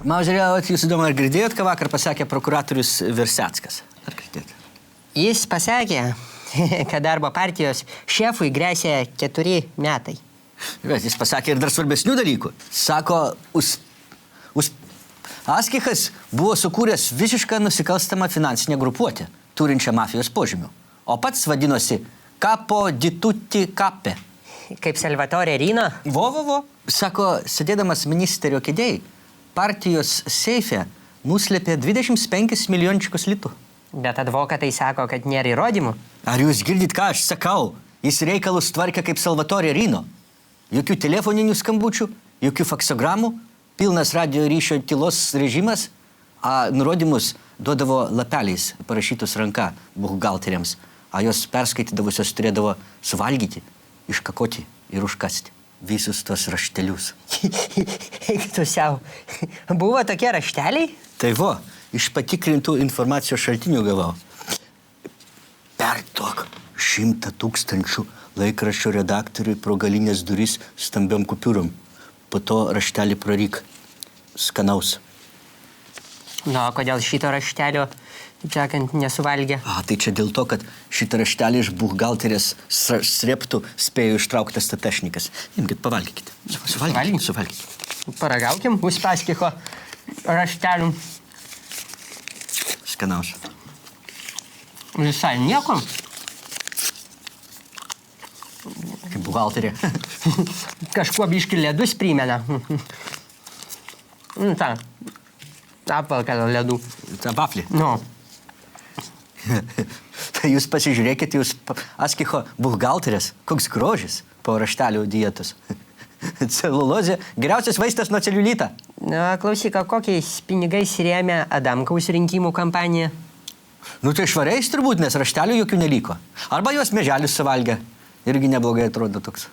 Mauzerio, jūs įdomu, ar girdėjot, ką vakar pasakė prokuratorius Verseckas? Ar girdėjot? Jis pasakė, kad darbo partijos šefui grėsia 4 metai. Bet jis pasakė ir dar svarbesnių dalykų. Sako, Askichas buvo sukūręs visišką nusikalstamą finansinę grupuotę, turinčią mafijos požymių. O pats vadinosi Capo di tutti cape. Kaip Salvatore Rino? Vo. Sako, sėdėdamas ministerio kėdėjai, partijos seife nuslėpė 25 milijončikus litų. Bet advokatai sako, kad nėra įrodymų. Ar jūs girdit, ką aš sakau? Jis reikalus tvarkė kaip Salvatore Rino. Jokių telefoninių skambučių, jokių faksogramų, pilnas radio ryšio tylos režimas, nurodymus duodavo lapeliais, parašytus ranka buhalteriams, a jos perskaitydavusios turėdavo suvalgyti, iškakoti ir užkasti visus tos raštelius. Eik tu siau. Buvo tokie rašteliai? Tai vo, iš patikrintų informacijos šaltinių gavau. Perduok 100 000 laikraščio redaktoriui pro galinės duris stambiom kupiūrom. Po to raštelį praryk. Skanaus. Nu, kodėl šito raštelio, taip sakant, nesuvalgė? Tai čia dėl to, kad šitą raštelį iš buhalterės sreptų spėjo ištraukti statešnikas. Imkit, pavalgykite. Suvalgykite. Paragaukim, Uspaskicho raštelių. Skanaus. Visai nieko. Kaip buhalterė. Kažkuo biški ledus primena. Ta, apvalkalą ledų. Ta vaflį. Nu. Tai jūs pasižiūrėkite, jūs Askicho buhalterės. Koks grožis po raštelių dietos. Celulozė geriausias vaistas nuo celiulito. Na, klausyk, kokiais pinigais rėmė Adamkaus rinkimų kampaniją? Nu tai švariais turbūt, nes raštelių jokių neliko. Arba jos mėželius suvalgė. Irgi neblogai atrodo toks.